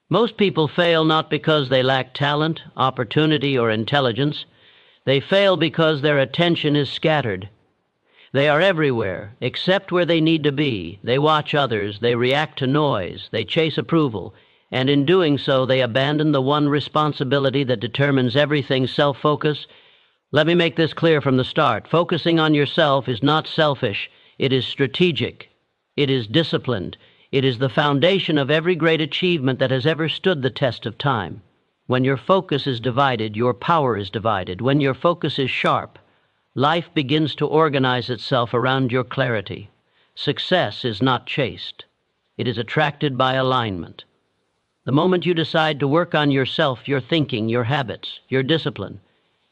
Most people fail not because they lack talent, opportunity, or intelligence. They fail because their attention is scattered. They are everywhere, except where they need to be. They watch others, they react to noise, they chase approval, and in doing so they abandon the one responsibility that determines everything: self-focus. Let me make this clear from the start. Focusing on yourself is not selfish. It is strategic. It is disciplined. It is the foundation of every great achievement that has ever stood the test of time. When your focus is divided, your power is divided. When your focus is sharp, life begins to organize itself around your clarity. Success is not chased. It is attracted by alignment. The moment you decide to work on yourself, your thinking, your habits, your discipline,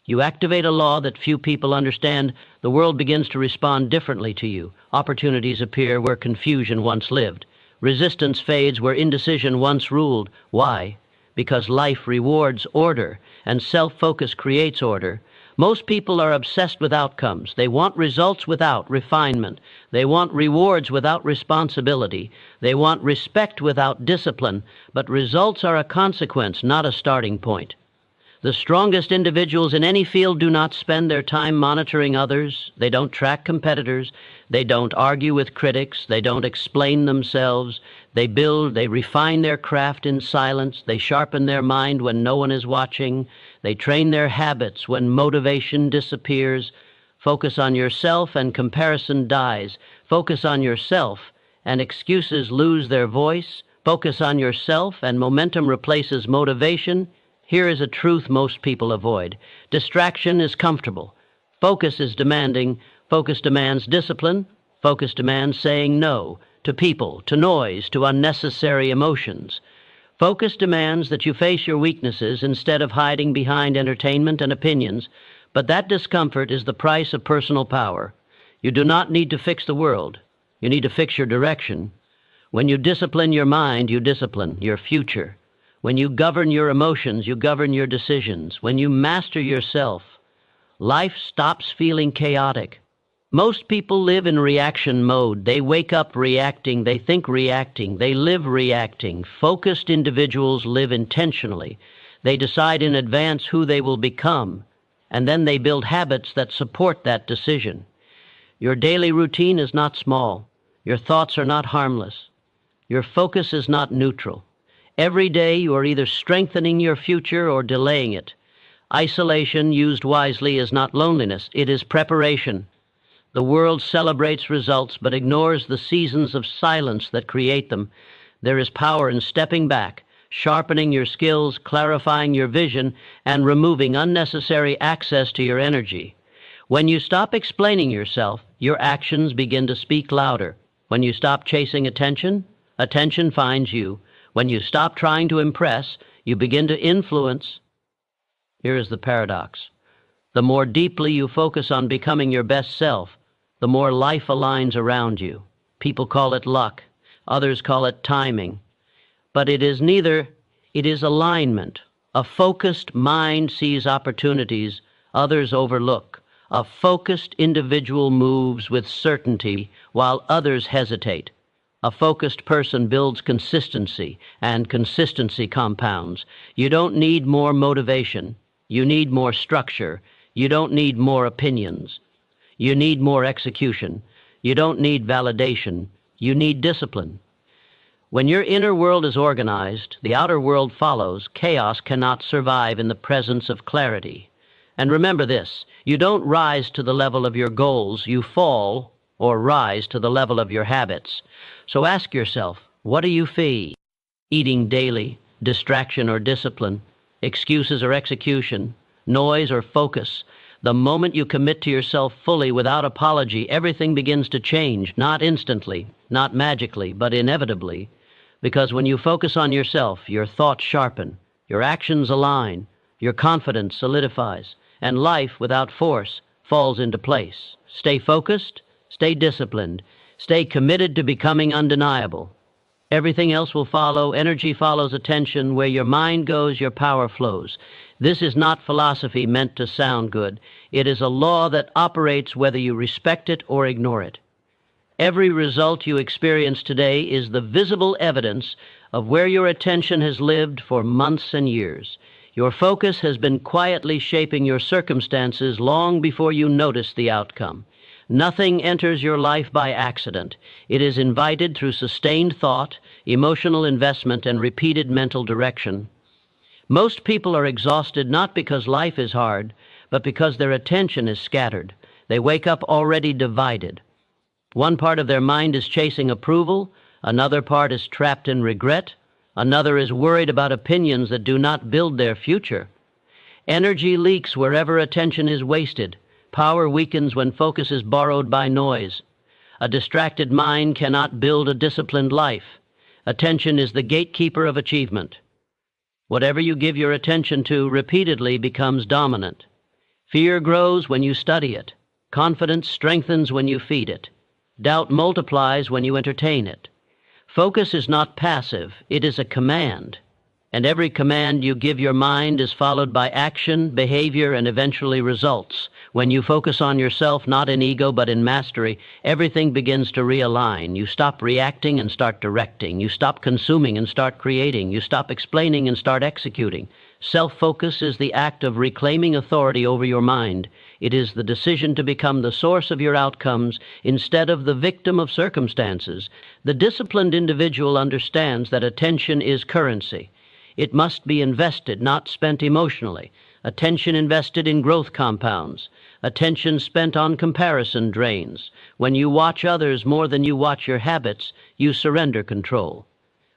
you activate a law that few people understand. The world begins to respond differently to you. Opportunities appear where confusion once lived. Resistance fades where indecision once ruled. Why? Because life rewards order, and self-focus creates order. Most people are obsessed with outcomes. They want results without refinement. They want rewards without responsibility. They want respect without discipline. But results are a consequence, not a starting point. The strongest individuals in any field do not spend their time monitoring others. They don't track competitors. They don't argue with critics. They don't explain themselves. They build, they refine their craft in silence. They sharpen their mind when no one is watching. They train their habits when motivation disappears. Focus on yourself and comparison dies. Focus on yourself and excuses lose their voice. Focus on yourself and momentum replaces motivation. Here is a truth most people avoid. Distraction is comfortable. Focus is demanding. Focus demands discipline. Focus demands saying no to people, to noise, to unnecessary emotions. Focus demands that you face your weaknesses instead of hiding behind entertainment and opinions, but that discomfort is the price of personal power. You do not need to fix the world. You need to fix your direction. When you discipline your mind, you discipline your future. When you govern your emotions, you govern your decisions. When you master yourself, life stops feeling chaotic. Most people live in reaction mode. They wake up reacting, they think reacting, they live reacting. Focused individuals live intentionally. They decide in advance who they will become, and then they build habits that support that decision. Your daily routine is not small. Your thoughts are not harmless. Your focus is not neutral. Every day you are either strengthening your future or delaying it. Isolation used wisely is not loneliness, it is preparation. The world celebrates results but ignores the seasons of silence that create them. There is power in stepping back, sharpening your skills, clarifying your vision, and removing unnecessary access to your energy. When you stop explaining yourself, your actions begin to speak louder. When you stop chasing attention, attention finds you. When you stop trying to impress, you begin to influence. Here is the paradox. The more deeply you focus on becoming your best self, the more life aligns around you. People call it luck. Others call it timing. But it is neither. It is alignment. A focused mind sees opportunities others overlook. A focused individual moves with certainty while others hesitate. A focused person builds consistency, and consistency compounds. You don't need more motivation. You need more structure. You don't need more opinions. You need more execution. You don't need validation. You need discipline. When your inner world is organized, the outer world follows. Chaos cannot survive in the presence of clarity. And remember this, you don't rise to the level of your goals. You fall or rise to the level of your habits. So ask yourself, what do you feed? Eating daily, distraction or discipline, excuses or execution, noise or focus. The moment you commit to yourself fully without apology, everything begins to change, not instantly, not magically, but inevitably. Because when you focus on yourself, your thoughts sharpen, your actions align, your confidence solidifies, and life without force falls into place. Stay focused, stay disciplined, stay committed to becoming undeniable. Everything else will follow. Energy follows attention. Where your mind goes, your power flows. This is not philosophy meant to sound good. It is a law that operates whether you respect it or ignore it. Every result you experience today is the visible evidence of where your attention has lived for months and years. Your focus has been quietly shaping your circumstances long before you notice the outcome. Nothing enters your life by accident. It is invited through sustained thought, emotional investment, and repeated mental direction. Most people are exhausted not because life is hard, but because their attention is scattered. They wake up already divided. One part of their mind is chasing approval, another part is trapped in regret, another is worried about opinions that do not build their future. Energy leaks wherever attention is wasted. Power weakens when focus is borrowed by noise. A distracted mind cannot build a disciplined life. Attention is the gatekeeper of achievement. Whatever you give your attention to repeatedly becomes dominant. Fear grows when you study it. Confidence strengthens when you feed it. Doubt multiplies when you entertain it. Focus is not passive, it is a command. And every command you give your mind is followed by action, behavior, and eventually results. When you focus on yourself, not in ego but in mastery, everything begins to realign. You stop reacting and start directing. You stop consuming and start creating. You stop explaining and start executing. Self-focus is the act of reclaiming authority over your mind. It is the decision to become the source of your outcomes instead of the victim of circumstances. The disciplined individual understands that attention is currency. It must be invested, not spent emotionally. Attention invested in growth compounds. Attention spent on comparison drains. When you watch others more than you watch your habits, you surrender control.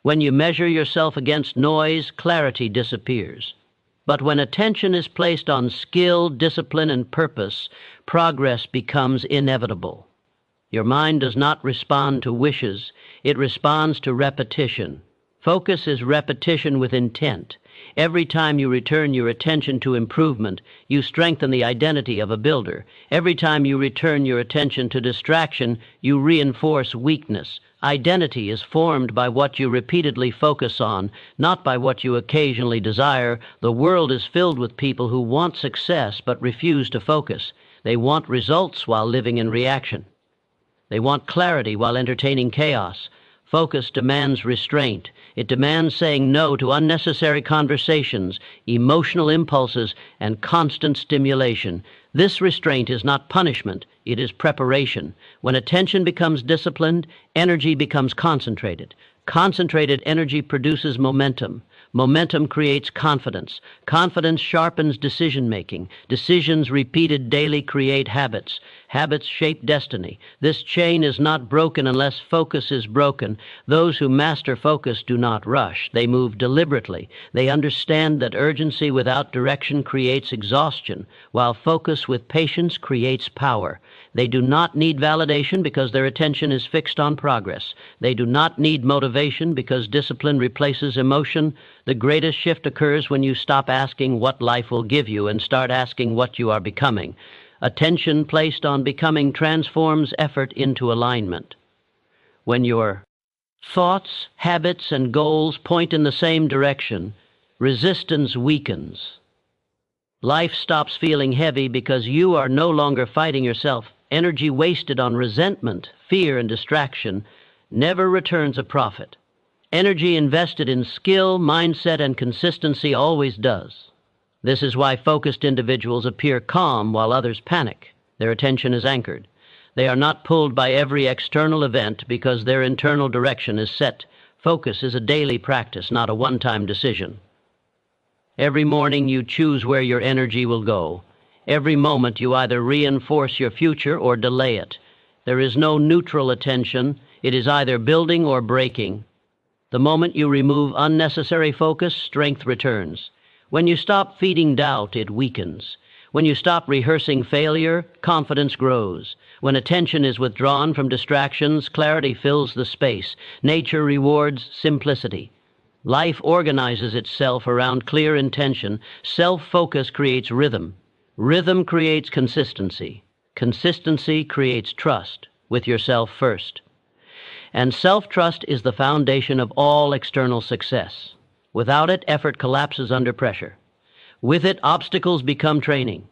When you measure yourself against noise, clarity disappears. But when attention is placed on skill, discipline, and purpose, progress becomes inevitable. Your mind does not respond to wishes, it responds to repetition. Focus is repetition with intent. Every time you return your attention to improvement, you strengthen the identity of a builder. Every time you return your attention to distraction, you reinforce weakness. Identity is formed by what you repeatedly focus on, not by what you occasionally desire. The world is filled with people who want success but refuse to focus. They want results while living in reaction. They want clarity while entertaining chaos. Focus demands restraint. It demands saying no to unnecessary conversations, emotional impulses, and constant stimulation. This restraint is not punishment, it is preparation. When attention becomes disciplined, energy becomes concentrated. Concentrated energy produces momentum. Momentum creates confidence. Confidence sharpens decision-making. Decisions repeated daily create habits. Habits shape destiny. This chain is not broken unless focus is broken. Those who master focus do not rush. They move deliberately. They understand that urgency without direction creates exhaustion, while focus with patience creates power. They do not need validation because their attention is fixed on progress. They do not need motivation because discipline replaces emotion. The greatest shift occurs when you stop asking what life will give you and start asking what you are becoming. Attention placed on becoming transforms effort into alignment. When your thoughts, habits, and goals point in the same direction, resistance weakens. Life stops feeling heavy because you are no longer fighting yourself. Energy wasted on resentment, fear, and distraction never returns a profit. Energy invested in skill, mindset, and consistency always does. This is why focused individuals appear calm while others panic. Their attention is anchored. They are not pulled by every external event because their internal direction is set. Focus is a daily practice, not a one-time decision. Every morning you choose where your energy will go. Every moment you either reinforce your future or delay it. There is no neutral attention. It is either building or breaking. The moment you remove unnecessary focus, strength returns. When you stop feeding doubt, it weakens. When you stop rehearsing failure, confidence grows. When attention is withdrawn from distractions, clarity fills the space. Nature rewards simplicity. Life organizes itself around clear intention. Self-focus creates rhythm. Rhythm creates consistency. Consistency creates trust with yourself first. And self-trust is the foundation of all external success. Without it, effort collapses under pressure. With it, obstacles become training.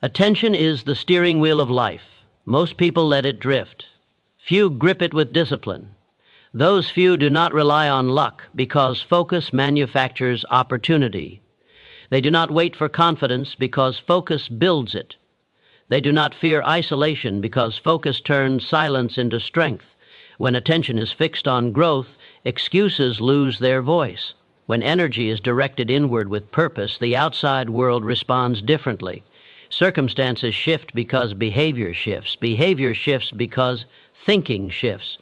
Attention is the steering wheel of life. Most people let it drift. Few grip it with discipline. Those few do not rely on luck because focus manufactures opportunity. They do not wait for confidence because focus builds it. They do not fear isolation because focus turns silence into strength. When attention is fixed on growth, excuses lose their voice. When energy is directed inward with purpose, the outside world responds differently. Circumstances shift because behavior shifts. Behavior shifts because thinking shifts.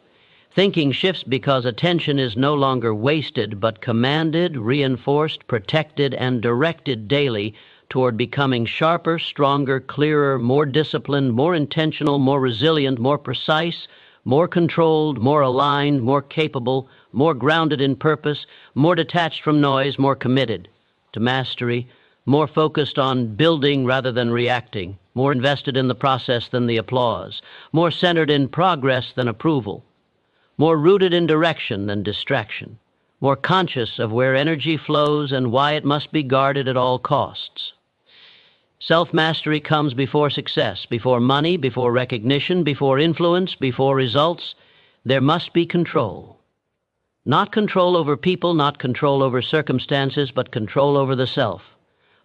Thinking shifts because attention is no longer wasted, but commanded, reinforced, protected, and directed daily toward becoming sharper, stronger, clearer, more disciplined, more intentional, more resilient, more precise, more controlled, more aligned, more capable, more grounded in purpose, more detached from noise, more committed to mastery, more focused on building rather than reacting, more invested in the process than the applause, more centered in progress than approval, more rooted in direction than distraction, more conscious of where energy flows and why it must be guarded at all costs. Self-mastery comes before success, before money, before recognition, before influence, before results. There must be control. Not control over people, not control over circumstances, but control over the self.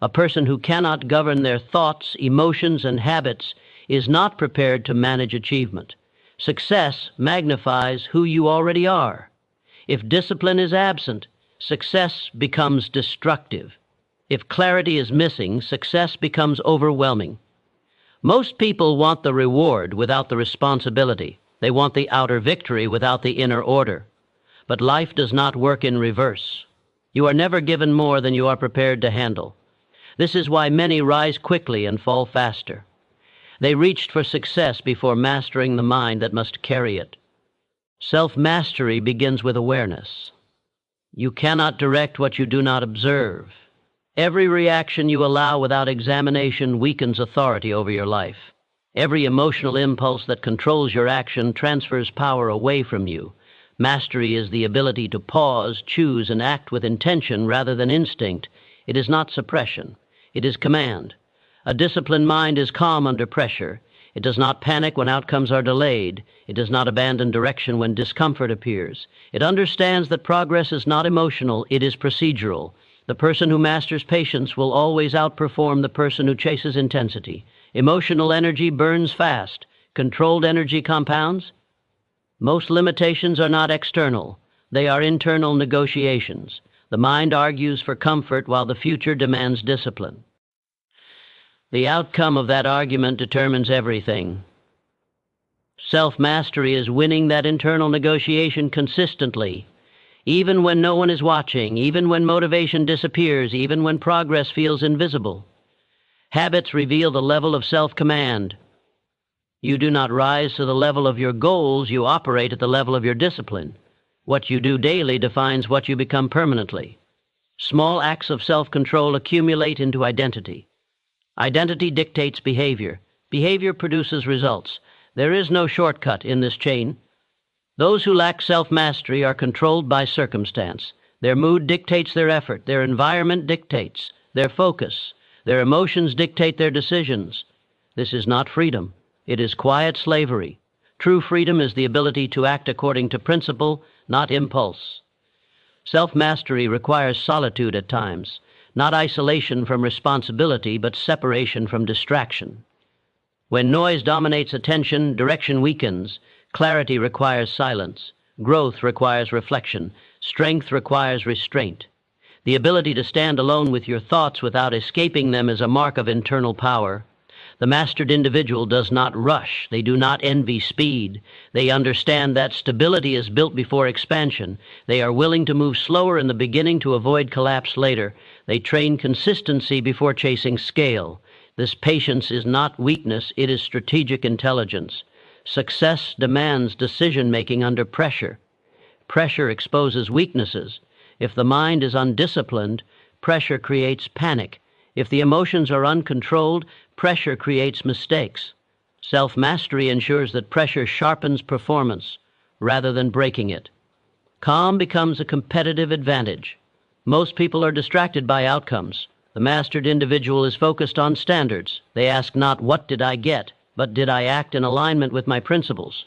A person who cannot govern their thoughts, emotions, and habits is not prepared to manage achievement. Success magnifies who you already are. If discipline is absent, success becomes destructive. If clarity is missing, success becomes overwhelming. Most people want the reward without the responsibility. They want the outer victory without the inner order. But life does not work in reverse. You are never given more than you are prepared to handle. This is why many rise quickly and fall faster. They reached for success before mastering the mind that must carry it. Self-mastery begins with awareness. You cannot direct what you do not observe. Every reaction you allow without examination weakens authority over your life. Every emotional impulse that controls your action transfers power away from you. Mastery is the ability to pause, choose, and act with intention rather than instinct. It is not suppression. It is command. A disciplined mind is calm under pressure. It does not panic when outcomes are delayed. It does not abandon direction when discomfort appears. It understands that progress is not emotional, it is procedural. The person who masters patience will always outperform the person who chases intensity. Emotional energy burns fast. Controlled energy compounds. Most limitations are not external. They are internal negotiations. The mind argues for comfort while the future demands discipline. The outcome of that argument determines everything. Self-mastery is winning that internal negotiation consistently. Even when no one is watching, even when motivation disappears, even when progress feels invisible. Habits reveal the level of self-command. You do not rise to the level of your goals, you operate at the level of your discipline. What you do daily defines what you become permanently. Small acts of self-control accumulate into identity. Identity dictates behavior. Behavior produces results. There is no shortcut in this chain. Those who lack self-mastery are controlled by circumstance. Their mood dictates their effort. Their environment dictates their focus. Their emotions dictate their decisions. This is not freedom. It is quiet slavery. True freedom is the ability to act according to principle, not impulse. Self-mastery requires solitude at times, not isolation from responsibility, but separation from distraction. When noise dominates attention, direction weakens. Clarity requires silence. Growth requires reflection. Strength requires restraint. The ability to stand alone with your thoughts without escaping them is a mark of internal power. The mastered individual does not rush. They do not envy speed. They understand that stability is built before expansion. They are willing to move slower in the beginning to avoid collapse later. They train consistency before chasing scale. This patience is not weakness, it is strategic intelligence. Success demands decision-making under pressure. Pressure exposes weaknesses. If the mind is undisciplined, pressure creates panic. If the emotions are uncontrolled, pressure creates mistakes. Self-mastery ensures that pressure sharpens performance rather than breaking it. Calm becomes a competitive advantage. Most people are distracted by outcomes. The mastered individual is focused on standards. They ask not, "What did I get?" but "Did I act in alignment with my principles?"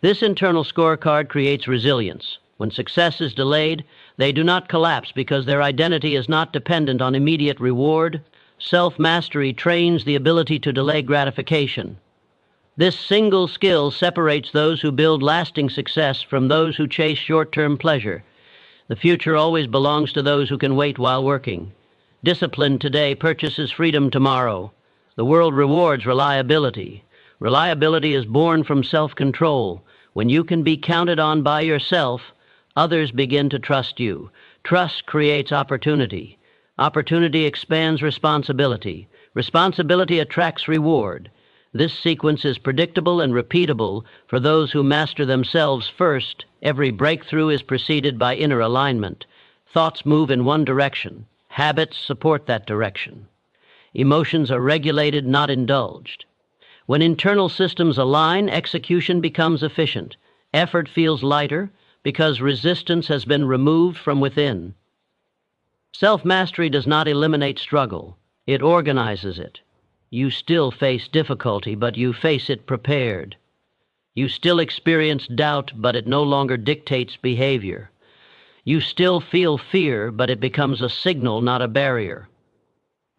This internal scorecard creates resilience. When success is delayed, they do not collapse because their identity is not dependent on immediate reward. Self-mastery trains the ability to delay gratification. This single skill separates those who build lasting success from those who chase short-term pleasure. The future always belongs to those who can wait while working. Discipline today purchases freedom tomorrow. The world rewards reliability. Reliability is born from self-control. When you can be counted on by yourself, others begin to trust you. Trust creates opportunity. Opportunity expands responsibility. Responsibility attracts reward. This sequence is predictable and repeatable for those who master themselves first. Every breakthrough is preceded by inner alignment. Thoughts move in one direction. Habits support that direction. Emotions are regulated, not indulged. When internal systems align, execution becomes efficient. Effort feels lighter because resistance has been removed from within. Self-mastery does not eliminate struggle. It organizes it. You still face difficulty, but you face it prepared. You still experience doubt, but it no longer dictates behavior. You still feel fear, but it becomes a signal, not a barrier.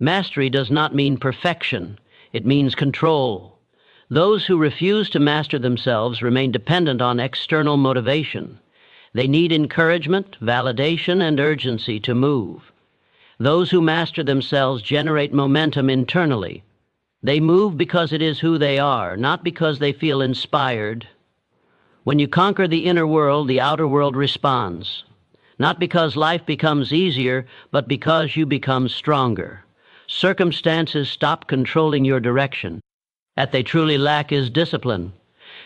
Mastery does not mean perfection. It means control. Those who refuse to master themselves remain dependent on external motivation. They need encouragement, validation, and urgency to move. Those who master themselves generate momentum internally. They move because it is who they are, not because they feel inspired. When you conquer the inner world, the outer world responds. Not because life becomes easier, but because you become stronger. Circumstances stop controlling your direction. What they truly lack is discipline.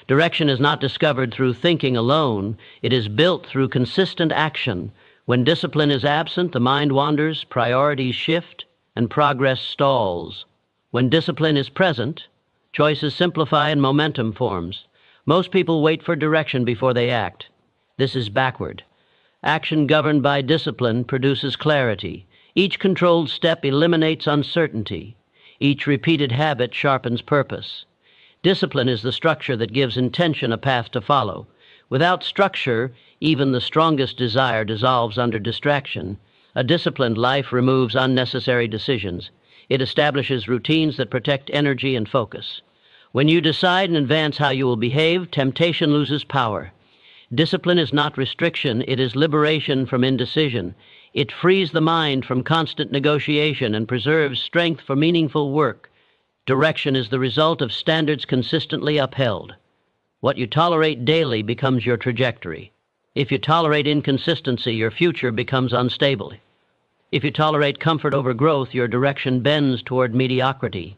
Direction is not discovered through thinking alone. It is built through consistent action. When discipline is absent, the mind wanders, priorities shift, and progress stalls. When discipline is present, choices simplify and momentum forms. Most people wait for direction before they act. This is backward. Action governed by discipline produces clarity. Each controlled step eliminates uncertainty. Each repeated habit sharpens purpose. Discipline is the structure that gives intention a path to follow. Without structure, even the strongest desire dissolves under distraction. A disciplined life removes unnecessary decisions. It establishes routines that protect energy and focus. When you decide in advance how you will behave, temptation loses power. Discipline is not restriction, it is liberation from indecision. It frees the mind from constant negotiation and preserves strength for meaningful work. Direction is the result of standards consistently upheld. What you tolerate daily becomes your trajectory. If you tolerate inconsistency, your future becomes unstable. If you tolerate comfort over growth, your direction bends toward mediocrity.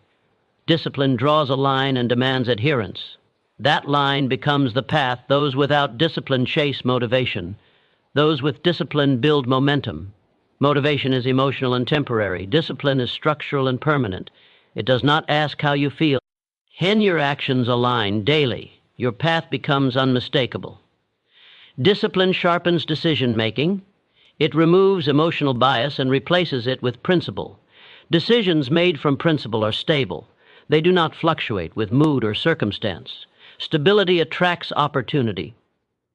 Discipline draws a line and demands adherence. That line becomes the path. Those without discipline chase motivation. Those with discipline build momentum. Motivation is emotional and temporary. Discipline is structural and permanent. It does not ask how you feel. When your actions align daily, your path becomes unmistakable. Discipline sharpens decision-making. It removes emotional bias and replaces it with principle. Decisions made from principle are stable. They do not fluctuate with mood or circumstance. Stability attracts opportunity.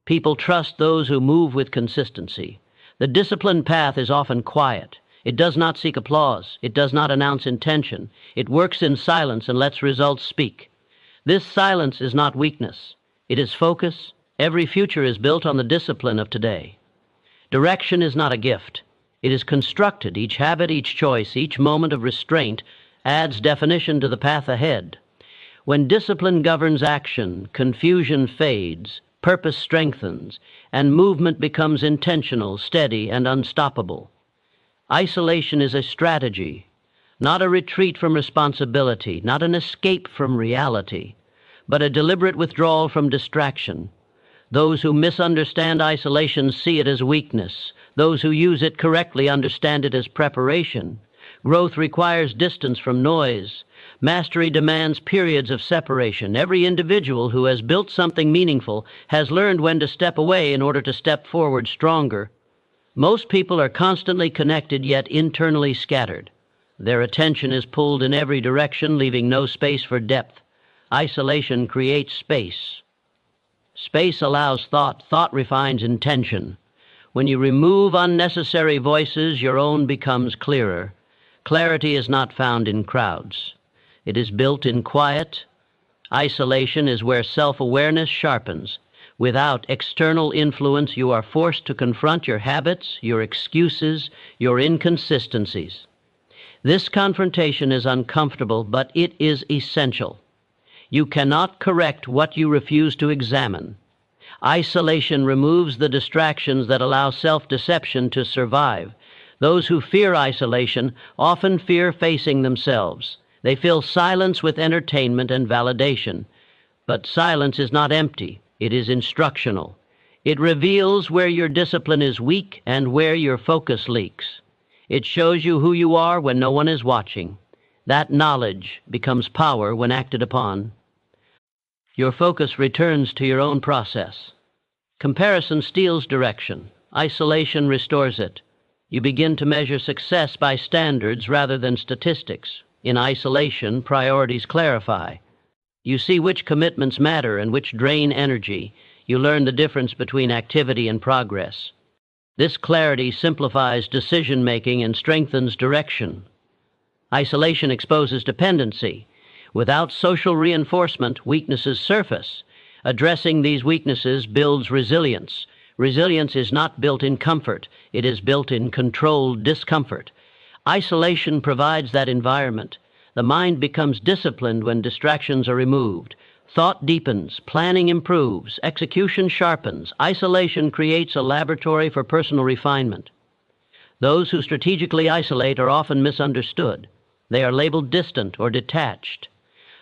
People trust those who move with consistency. The disciplined path is often quiet. It does not seek applause. It does not announce intention. It works in silence and lets results speak. This silence is not weakness. It is focus. Every future is built on the discipline of today. Direction is not a gift. It is constructed. Each habit, each choice, each moment of restraint adds definition to the path ahead. When discipline governs action, confusion fades, purpose strengthens, and movement becomes intentional, steady, and unstoppable. Isolation is a strategy, not a retreat from responsibility, not an escape from reality, but a deliberate withdrawal from distraction. Those who misunderstand isolation see it as weakness. Those who use it correctly understand it as preparation. Growth requires distance from noise. Mastery demands periods of separation. Every individual who has built something meaningful has learned when to step away in order to step forward stronger. Most people are constantly connected yet internally scattered. Their attention is pulled in every direction, leaving no space for depth. Isolation creates space. Space allows thought. Thought refines intention. When you remove unnecessary voices, your own becomes clearer. Clarity is not found in crowds. It is built in quiet. Isolation is where self-awareness sharpens. Without external influence, you are forced to confront your habits, your excuses, your inconsistencies. This confrontation is uncomfortable, but it is essential. You cannot correct what you refuse to examine. Isolation removes the distractions that allow self-deception to survive. Those who fear isolation often fear facing themselves. They fill silence with entertainment and validation. But silence is not empty. It is instructional. It reveals where your discipline is weak and where your focus leaks. It shows you who you are when no one is watching. That knowledge becomes power when acted upon. Your focus returns to your own process. Comparison steals direction. Isolation restores it. You begin to measure success by standards rather than statistics. In isolation, priorities clarify. You see which commitments matter and which drain energy. You learn the difference between activity and progress. This clarity simplifies decision-making and strengthens direction. Isolation exposes dependency. Without social reinforcement, weaknesses surface. Addressing these weaknesses builds resilience. Resilience is not built in comfort. It is built in controlled discomfort. Isolation provides that environment. The mind becomes disciplined when distractions are removed. Thought deepens, planning improves, execution sharpens. Isolation creates a laboratory for personal refinement. Those who strategically isolate are often misunderstood. They are labeled distant or detached.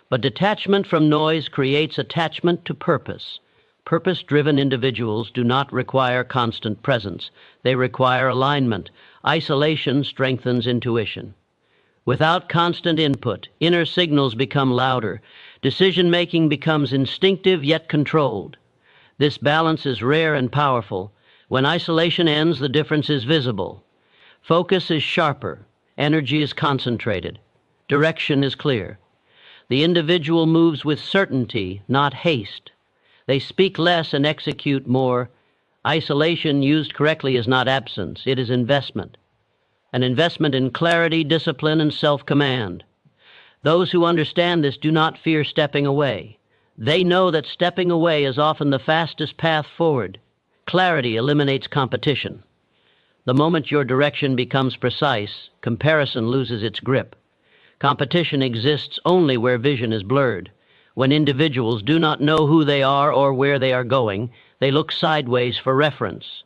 But detachment from noise creates attachment to purpose. Purpose-driven individuals do not require constant presence. They require alignment. Isolation strengthens intuition. Without constant input, inner signals become louder. Decision-making becomes instinctive yet controlled. This balance is rare and powerful. When isolation ends, the difference is visible. Focus is sharper. Energy is concentrated. Direction is clear. The individual moves with certainty, not haste. They speak less and execute more. Isolation used correctly is not absence. It is investment. An investment in clarity, discipline, and self-command. Those who understand this do not fear stepping away. They know that stepping away is often the fastest path forward. Clarity eliminates competition. The moment your direction becomes precise, comparison loses its grip. Competition exists only where vision is blurred. When individuals do not know who they are or where they are going, they look sideways for reference.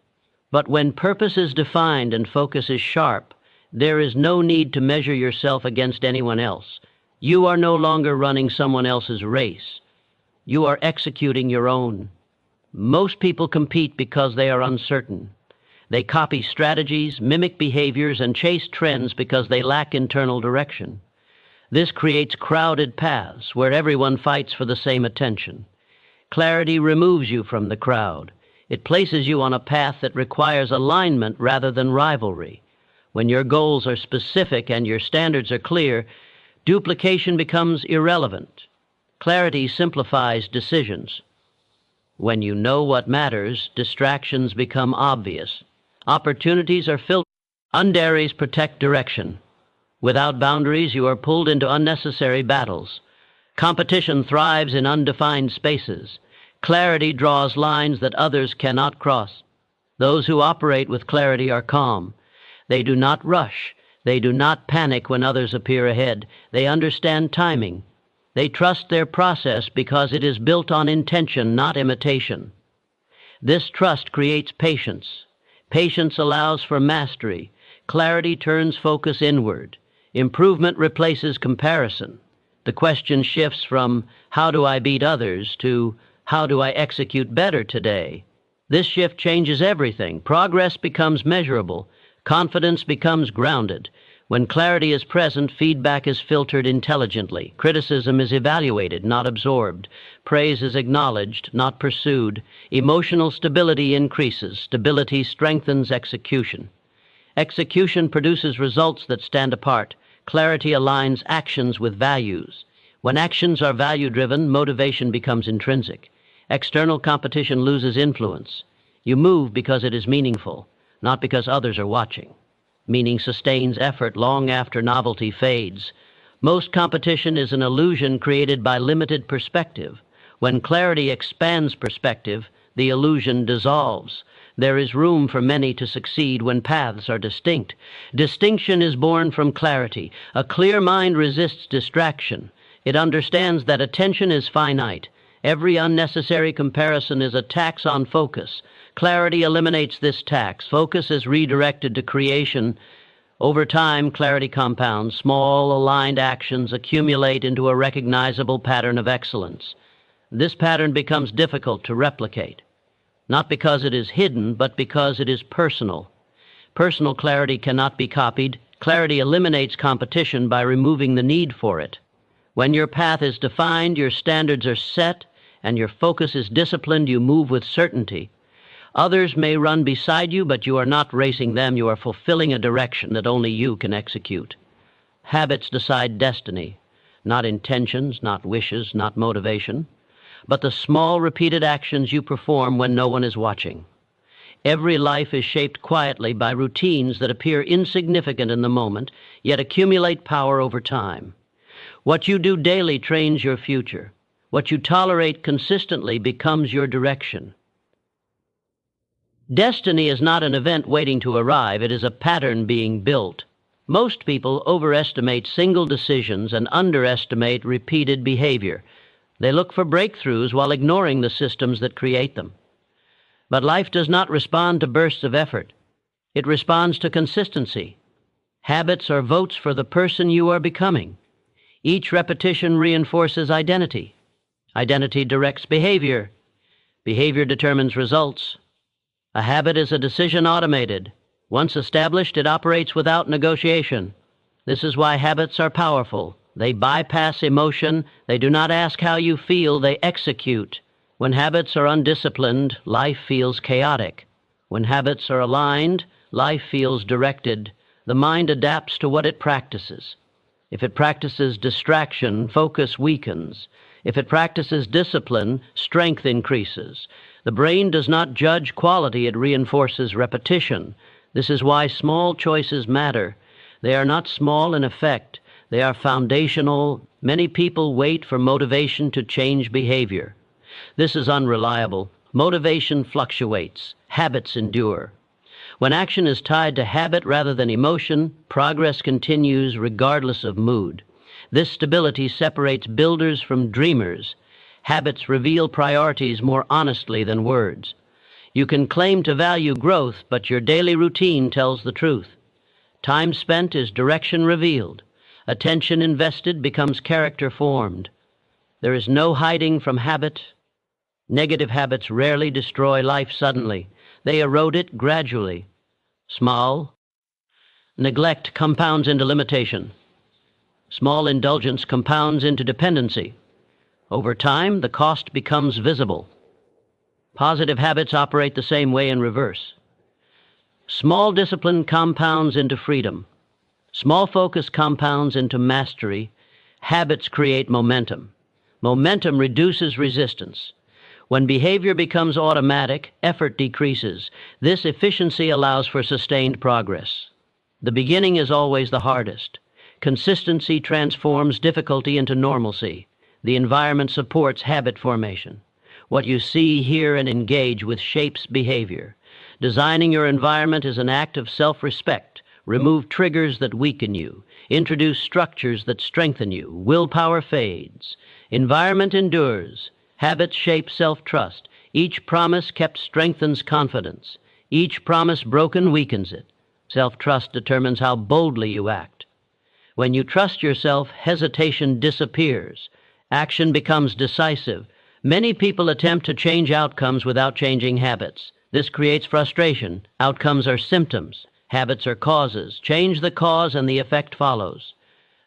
But when purpose is defined and focus is sharp, there is no need to measure yourself against anyone else. You are no longer running someone else's race. You are executing your own. Most people compete because they are uncertain. They copy strategies, mimic behaviors, and chase trends because they lack internal direction. This creates crowded paths where everyone fights for the same attention. Clarity removes you from the crowd. It places you on a path that requires alignment rather than rivalry. When your goals are specific and your standards are clear, duplication becomes irrelevant. Clarity simplifies decisions. When you know what matters, distractions become obvious. Opportunities are filtered. Boundaries protect direction. Without boundaries, you are pulled into unnecessary battles. Competition thrives in undefined spaces. Clarity draws lines that others cannot cross. Those who operate with clarity are calm. They do not rush. They do not panic when others appear ahead. They understand timing. They trust their process because it is built on intention, not imitation. This trust creates patience. Patience allows for mastery. Clarity turns focus inward. Improvement replaces comparison. The question shifts from, how do I beat others, to, how do I execute better today? This shift changes everything. Progress becomes measurable. Confidence becomes grounded. When clarity is present, feedback is filtered intelligently. Criticism is evaluated, not absorbed. Praise is acknowledged, not pursued. Emotional stability increases. Stability strengthens execution. Execution produces results that stand apart. Clarity aligns actions with values. When actions are value-driven, motivation becomes intrinsic. External competition loses influence. You move because it is meaningful, not because others are watching. Meaning sustains effort long after novelty fades. Most competition is an illusion created by limited perspective. When clarity expands perspective, the illusion dissolves. There is room for many to succeed when paths are distinct. Distinction is born from clarity. A clear mind resists distraction. It understands that attention is finite. Every unnecessary comparison is a tax on focus. Clarity eliminates this tax. Focus is redirected to creation. Over time, clarity compounds. Small, aligned actions accumulate into a recognizable pattern of excellence. This pattern becomes difficult to replicate, not because it is hidden, but because it is personal. Personal clarity cannot be copied. Clarity eliminates competition by removing the need for it. When your path is defined, your standards are set, and your focus is disciplined, you move with certainty. Others may run beside you, but you are not racing them. You are fulfilling a direction that only you can execute. Habits decide destiny, not intentions, not wishes, not motivation, but the small repeated actions you perform when no one is watching. Every life is shaped quietly by routines that appear insignificant in the moment, yet accumulate power over time. What you do daily trains your future. What you tolerate consistently becomes your direction. Destiny is not an event waiting to arrive. It is a pattern being built. Most people overestimate single decisions and underestimate repeated behavior. They look for breakthroughs while ignoring the systems that create them. But life does not respond to bursts of effort. It responds to consistency. Habits are votes for the person you are becoming. Each repetition reinforces identity. Identity directs behavior. Behavior determines results. A habit is a decision automated. Once established, it operates without negotiation. This is why habits are powerful. They bypass emotion. They do not ask how you feel. They execute. When habits are undisciplined, life feels chaotic. When habits are aligned, life feels directed. The mind adapts to what it practices. If it practices distraction, focus weakens. If it practices discipline, strength increases. The brain does not judge quality, it reinforces repetition. This is why small choices matter. They are not small in effect. They are foundational. Many people wait for motivation to change behavior. This is unreliable. Motivation fluctuates. Habits endure. When action is tied to habit rather than emotion, progress continues regardless of mood. This stability separates builders from dreamers. Habits reveal priorities more honestly than words. You can claim to value growth, but your daily routine tells the truth. Time spent is direction revealed. Attention invested becomes character formed. There is no hiding from habit. Negative habits rarely destroy life suddenly. They erode it gradually. Small neglect compounds into limitation. Small indulgence compounds into dependency. Over time, the cost becomes visible. Positive habits operate the same way in reverse. Small discipline compounds into freedom. Small focus compounds into mastery. Habits create momentum. Momentum reduces resistance. When behavior becomes automatic, effort decreases. This efficiency allows for sustained progress. The beginning is always the hardest. Consistency transforms difficulty into normalcy. The environment supports habit formation. What you see, hear, and engage with shapes behavior. Designing your environment is an act of self-respect. Remove triggers that weaken you. Introduce structures that strengthen you. Willpower fades. Environment endures. Habits shape self-trust. Each promise kept strengthens confidence. Each promise broken weakens it. Self-trust determines how boldly you act. When you trust yourself, hesitation disappears. Action becomes decisive. Many people attempt to change outcomes without changing habits. This creates frustration. Outcomes are symptoms. Habits are causes. Change the cause and the effect follows.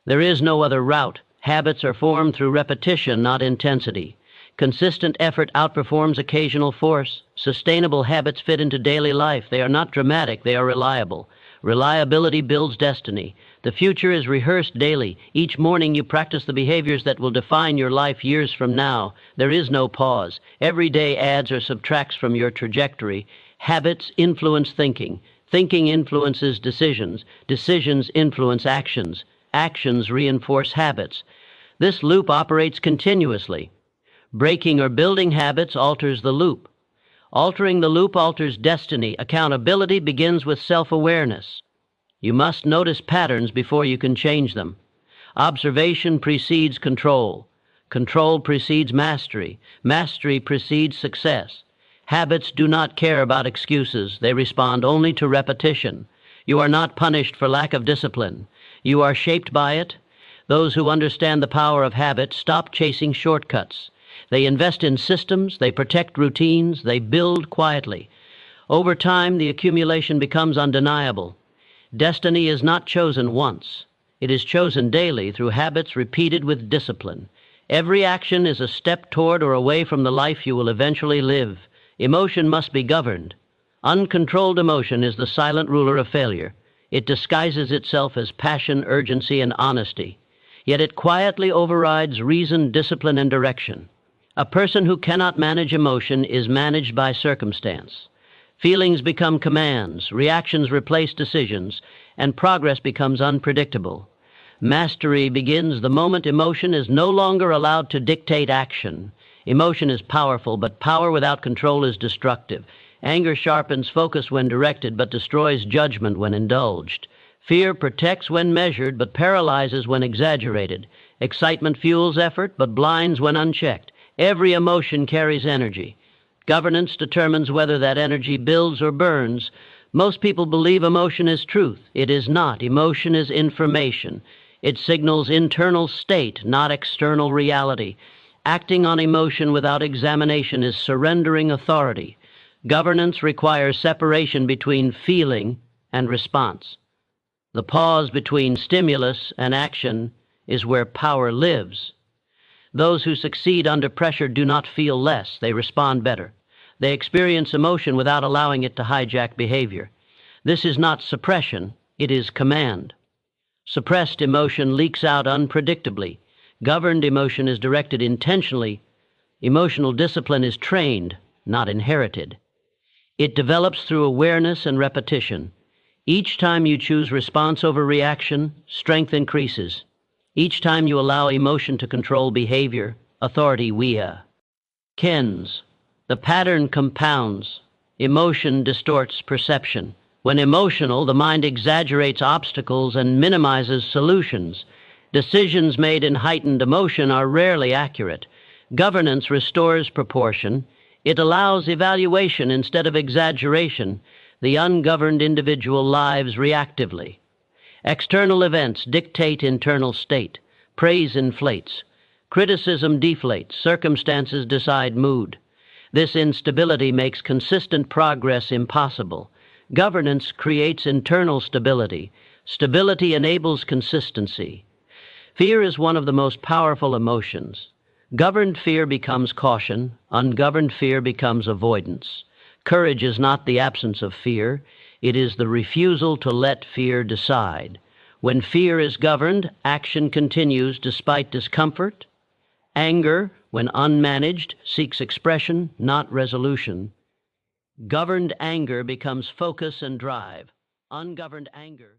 There is no other route. Habits are formed through repetition, not intensity. Consistent effort outperforms occasional force. Sustainable habits fit into daily life. They are not dramatic, they are reliable. Reliability builds destiny. The future is rehearsed daily. Each morning you practice the behaviors that will define your life years from now. There is no pause. Every day adds or subtracts from your trajectory. Habits influence thinking. Thinking influences decisions. Decisions influence actions. Actions reinforce habits. This loop operates continuously. Breaking or building habits alters the loop. Altering the loop alters destiny. Accountability begins with self-awareness. You must notice patterns before you can change them. Observation precedes control. Control precedes mastery. Mastery precedes success. Habits do not care about excuses. They respond only to repetition. You are not punished for lack of discipline. You are shaped by it. Those who understand the power of habit stop chasing shortcuts. They invest in systems, they protect routines, they build quietly. Over time, the accumulation becomes undeniable. Destiny is not chosen once. It is chosen daily through habits repeated with discipline. Every action is a step toward or away from the life you will eventually live. Emotion must be governed. Uncontrolled emotion is the silent ruler of failure. It disguises itself as passion, urgency, and honesty. Yet it quietly overrides reason, discipline, and direction. A person who cannot manage emotion is managed by circumstance. Feelings become commands, reactions replace decisions, and progress becomes unpredictable. Mastery begins the moment emotion is no longer allowed to dictate action. Emotion is powerful, but power without control is destructive. Anger sharpens focus when directed, but destroys judgment when indulged. Fear protects when measured, but paralyzes when exaggerated. Excitement fuels effort, but blinds when unchecked. Every emotion carries energy. Governance determines whether that energy builds or burns. Most people believe emotion is truth. It is not. Emotion is information. It signals internal state, not external reality. Acting on emotion without examination is surrendering authority. Governance requires separation between feeling and response. The pause between stimulus and action is where power lives. Those who succeed under pressure do not feel less, they respond better. They experience emotion without allowing it to hijack behavior. This is not suppression, it is command. Suppressed emotion leaks out unpredictably. Governed emotion is directed intentionally. Emotional discipline is trained, not inherited. It develops through awareness and repetition. Each time you choose response over reaction, strength increases. Each time you allow emotion to control behavior, authority weakens. The pattern compounds. Emotion distorts perception. When emotional, the mind exaggerates obstacles and minimizes solutions. Decisions made in heightened emotion are rarely accurate. Governance restores proportion. It allows evaluation instead of exaggeration. The ungoverned individual lives reactively. External events dictate internal state. Praise inflates. Criticism deflates. Circumstances decide mood. This instability makes consistent progress impossible. Governance creates internal stability. Stability enables consistency. Fear is one of the most powerful emotions. Governed fear becomes caution. Ungoverned fear becomes avoidance. Courage is not the absence of fear. It is the refusal to let fear decide. When fear is governed, action continues despite discomfort. Anger, when unmanaged, seeks expression, not resolution. Governed anger becomes focus and drive. Ungoverned anger